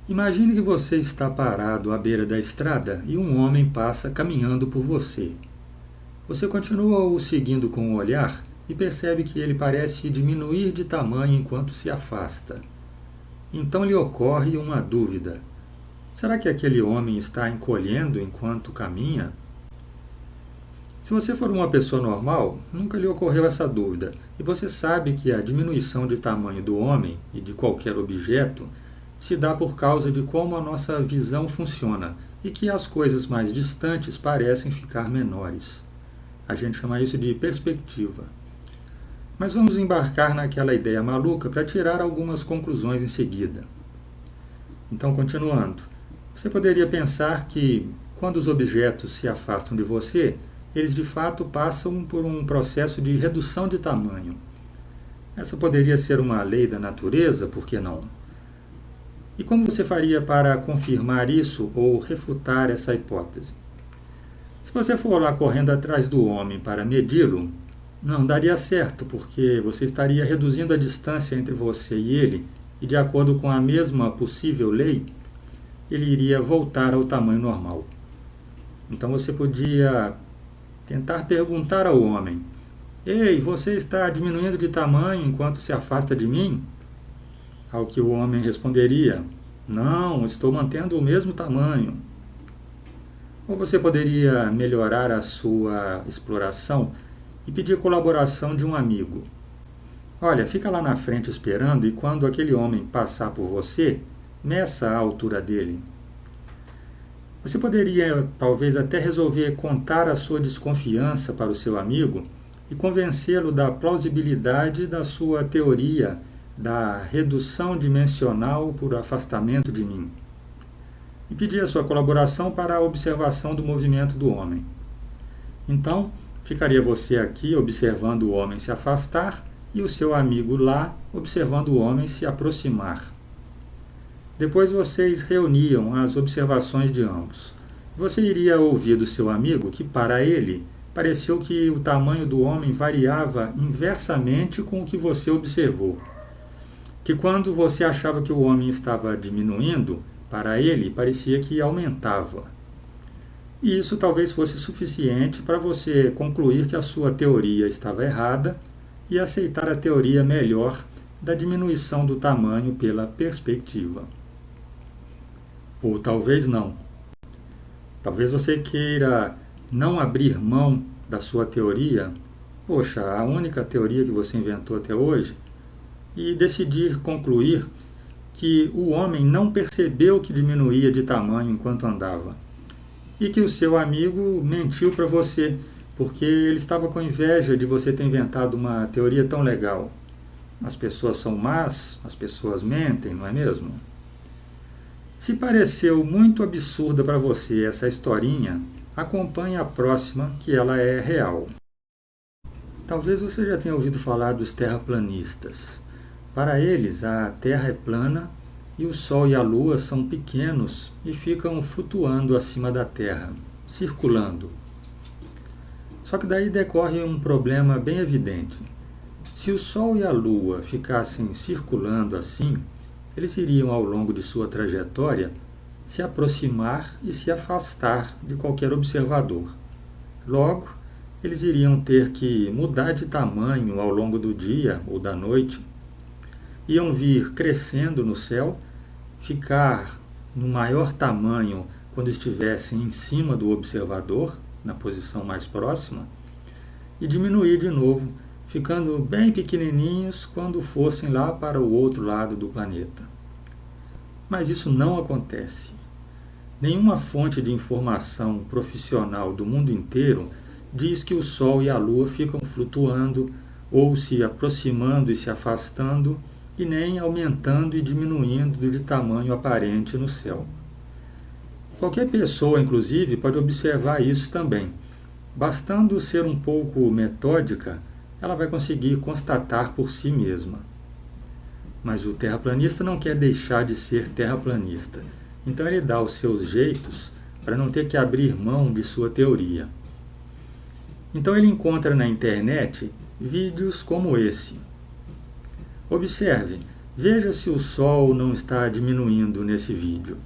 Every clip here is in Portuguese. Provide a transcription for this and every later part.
Imagine que você está parado à beira da estrada e um homem passa caminhando por você. Você continua o seguindo com o olhar e percebe que ele parece diminuir de tamanho enquanto se afasta. Então lhe ocorre uma dúvida. Será que aquele homem está encolhendo enquanto caminha? Se você for uma pessoa normal, nunca lhe ocorreu essa dúvida, e você sabe que a diminuição de tamanho do homem e de qualquer objeto se dá por causa de como a nossa visão funciona e que as coisas mais distantes parecem ficar menores. A gente chama isso de perspectiva. Mas vamos embarcar naquela ideia maluca para tirar algumas conclusões em seguida. Então, continuando, você poderia pensar que, quando os objetos se afastam de você, eles de fato passam por um processo de redução de tamanho. Essa poderia ser uma lei da natureza, por que não? E como você faria para confirmar isso ou refutar essa hipótese? Se você for lá correndo atrás do homem para medi-lo, não daria certo, porque você estaria reduzindo a distância entre você e ele, e de acordo com a mesma possível lei, ele iria voltar ao tamanho normal. Então você podia tentar perguntar ao homem: Ei, você está diminuindo de tamanho enquanto se afasta de mim? Ao que o homem responderia: Não, estou mantendo o mesmo tamanho. Ou você poderia melhorar a sua exploração e pedir colaboração de um amigo. Olha, fica lá na frente esperando e quando aquele homem passar por você, meça a altura dele. Você poderia talvez até resolver contar a sua desconfiança para o seu amigo e convencê-lo da plausibilidade da sua teoria da redução dimensional por afastamento de mim. E pedir a sua colaboração para a observação do movimento do homem. Então, ficaria você aqui observando o homem se afastar e o seu amigo lá observando o homem se aproximar. Depois vocês reuniam as observações de ambos. Você iria ouvir do seu amigo que, para ele, pareceu que o tamanho do homem variava inversamente com o que você observou. Que quando você achava que o homem estava diminuindo, para ele parecia que aumentava. E isso talvez fosse suficiente para você concluir que a sua teoria estava errada e aceitar a teoria melhor da diminuição do tamanho pela perspectiva. Ou talvez não. Talvez você queira não abrir mão da sua teoria, poxa, a única teoria que você inventou até hoje, e decidir concluir que o homem não percebeu que diminuía de tamanho enquanto andava. E que o seu amigo mentiu para você, porque ele estava com inveja de você ter inventado uma teoria tão legal. As pessoas são más, as pessoas mentem, não é mesmo? Se pareceu muito absurda para você essa historinha, acompanhe a próxima, que ela é real. Talvez você já tenha ouvido falar dos terraplanistas. Para eles, a Terra é plana e o Sol e a Lua são pequenos e ficam flutuando acima da Terra, circulando. Só que daí decorre um problema bem evidente. Se o Sol e a Lua ficassem circulando assim, eles iriam, ao longo de sua trajetória, se aproximar e se afastar de qualquer observador. Logo, eles iriam ter que mudar de tamanho ao longo do dia ou da noite. Iam vir crescendo no céu, ficar no maior tamanho quando estivessem em cima do observador, na posição mais próxima, e diminuir de novo, ficando bem pequenininhos quando fossem lá para o outro lado do planeta. Mas isso não acontece. Nenhuma fonte de informação profissional do mundo inteiro diz que o Sol e a Lua ficam flutuando ou se aproximando e se afastando e nem aumentando e diminuindo de tamanho aparente no céu. Qualquer pessoa, inclusive, pode observar isso também. Bastando ser um pouco metódica, ela vai conseguir constatar por si mesma. Mas o terraplanista não quer deixar de ser terraplanista, então ele dá os seus jeitos para não ter que abrir mão de sua teoria. Então ele encontra na internet vídeos como esse. Observe, Veja se o Sol não está diminuindo nesse vídeo.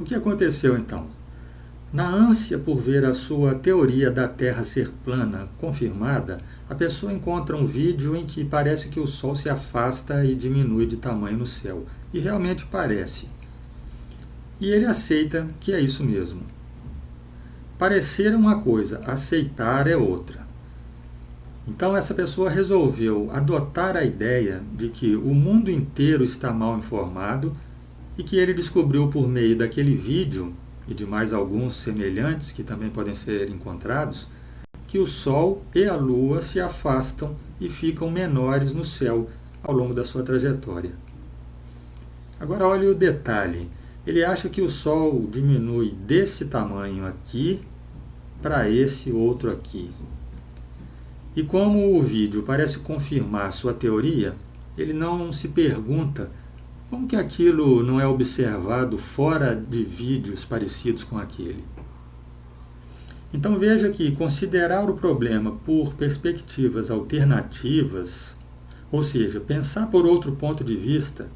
O que aconteceu então? Na ânsia por ver a sua teoria da Terra ser plana confirmada, a pessoa encontra um vídeo em que parece que o Sol se afasta e diminui de tamanho no céu. E realmente parece. E ele aceita que é isso mesmo. Parecer é uma coisa, aceitar é outra. Então essa pessoa resolveu adotar a ideia de que o mundo inteiro está mal informado e que ele descobriu por meio daquele vídeo e de mais alguns semelhantes que também podem ser encontrados, que o Sol e a Lua se afastam e ficam menores no céu ao longo da sua trajetória. Agora olhe o detalhe. Ele acha que o Sol diminui desse tamanho aqui para esse outro aqui. E como o vídeo parece confirmar sua teoria, ele não se pergunta como que aquilo não é observado fora de vídeos parecidos com aquele. Então veja que considerar o problema por perspectivas alternativas, ou seja, pensar por outro ponto de vista,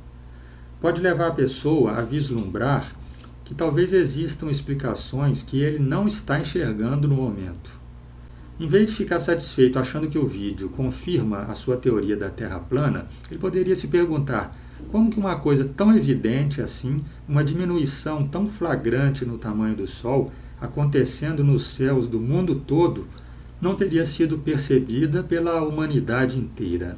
pode levar a pessoa a vislumbrar que talvez existam explicações que ele não está enxergando no momento. Em vez de ficar satisfeito achando que o vídeo confirma a sua teoria da Terra plana, ele poderia se perguntar como que uma coisa tão evidente assim, uma diminuição tão flagrante no tamanho do Sol, acontecendo nos céus do mundo todo, não teria sido percebida pela humanidade inteira.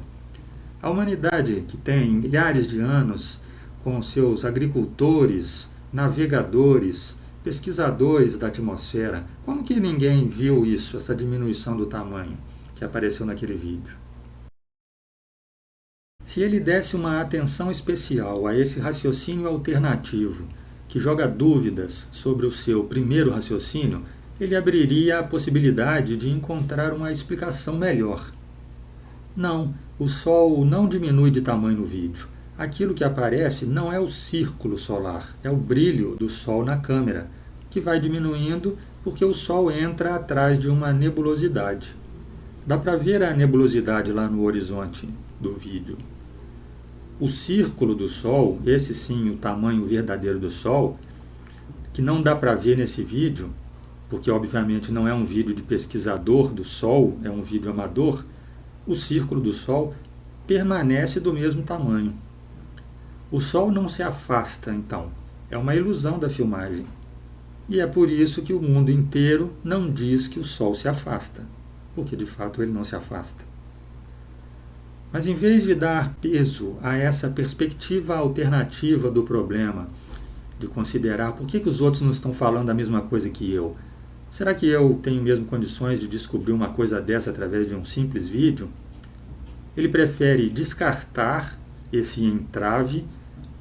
A humanidade, que tem milhares de anos, com seus agricultores, navegadores, pesquisadores da atmosfera, como que ninguém viu isso, essa diminuição do tamanho que apareceu naquele vídeo? Se ele desse uma atenção especial a esse raciocínio alternativo, que joga dúvidas sobre o seu primeiro raciocínio, ele abriria a possibilidade de encontrar uma explicação melhor. Não, o Sol não diminui de tamanho no vídeo. Aquilo que aparece não é o círculo solar, é o brilho do Sol na câmera, que vai diminuindo porque o Sol entra atrás de uma nebulosidade. Dá para ver a nebulosidade lá no horizonte do vídeo. O círculo do Sol, esse sim, o tamanho verdadeiro do Sol, que não dá para ver nesse vídeo, porque obviamente não é um vídeo de pesquisador do Sol, é um vídeo amador, o círculo do Sol permanece do mesmo tamanho. O Sol não se afasta, então. É uma ilusão da filmagem. E é por isso que o mundo inteiro não diz que o Sol se afasta, porque de fato ele não se afasta. Mas em vez de dar peso a essa perspectiva alternativa do problema, de considerar por que os outros não estão falando a mesma coisa que eu, será que eu tenho mesmo condições de descobrir uma coisa dessa através de um simples vídeo? Ele prefere descartar esse entrave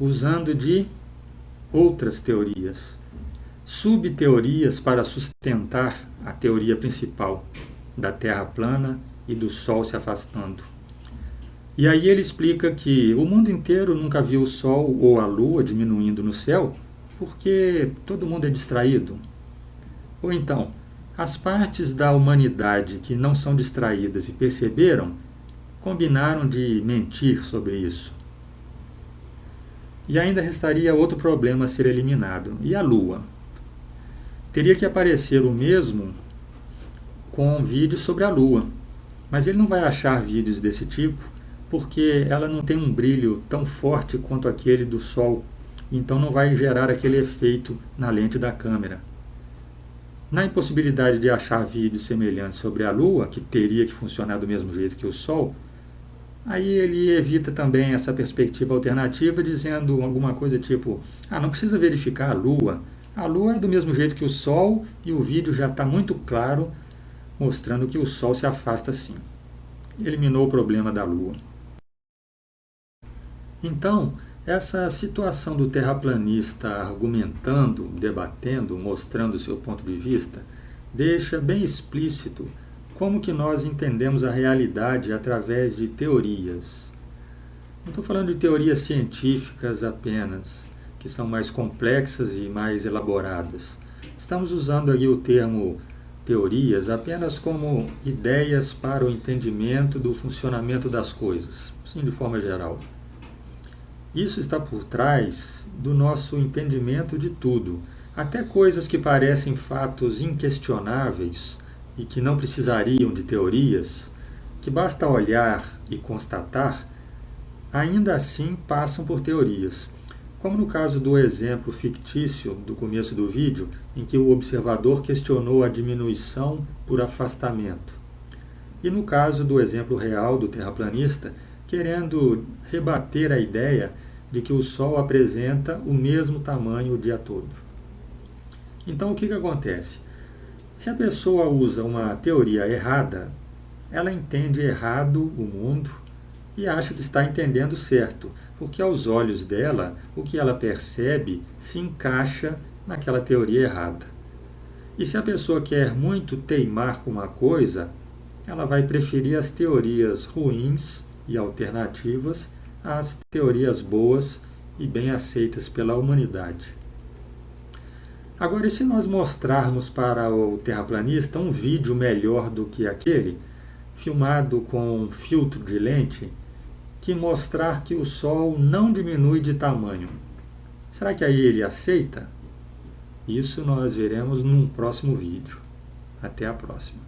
usando de outras teorias, subteorias para sustentar a teoria principal da Terra plana e do Sol se afastando. E aí ele explica que o mundo inteiro nunca viu o Sol ou a Lua diminuindo no céu porque todo mundo é distraído. Ou então, as partes da humanidade que não são distraídas e perceberam, combinaram de mentir sobre isso. E ainda restaria outro problema a ser eliminado, e a Lua. Teria que aparecer o mesmo com vídeos sobre a Lua, mas ele não vai achar vídeos desse tipo porque ela não tem um brilho tão forte quanto aquele do Sol, então não vai gerar aquele efeito na lente da câmera. Na impossibilidade de achar vídeos semelhantes sobre a Lua, que teria que funcionar do mesmo jeito que o Sol, aí ele evita também essa perspectiva alternativa, dizendo alguma coisa tipo: não precisa verificar a Lua é do mesmo jeito que o Sol e o vídeo já está muito claro, mostrando que o Sol se afasta sim. Eliminou o problema da Lua. Então, essa situação do terraplanista argumentando, debatendo, mostrando o seu ponto de vista, deixa bem explícito como que nós entendemos a realidade através de teorias. Não estou falando de teorias científicas apenas, que são mais complexas e mais elaboradas. Estamos usando aqui o termo teorias apenas como ideias para o entendimento do funcionamento das coisas, sim, de forma geral. Isso está por trás do nosso entendimento de tudo, até coisas que parecem fatos inquestionáveis e que não precisariam de teorias, que basta olhar e constatar, ainda assim passam por teorias. Como no caso do exemplo fictício do começo do vídeo, em que o observador questionou a diminuição por afastamento. E no caso do exemplo real do terraplanista, querendo rebater a ideia de que o Sol apresenta o mesmo tamanho o dia todo. Então, o que acontece? Se a pessoa usa uma teoria errada, ela entende errado o mundo e acha que está entendendo certo, porque aos olhos dela, o que ela percebe se encaixa naquela teoria errada. E se a pessoa quer muito teimar com uma coisa, ela vai preferir as teorias ruins e alternativas às teorias boas e bem aceitas pela humanidade. Agora, e se nós mostrarmos para o terraplanista um vídeo melhor do que aquele, filmado com um filtro de lente, que mostrar que o Sol não diminui de tamanho? Será que aí ele aceita? Isso nós veremos num próximo vídeo. Até a próxima.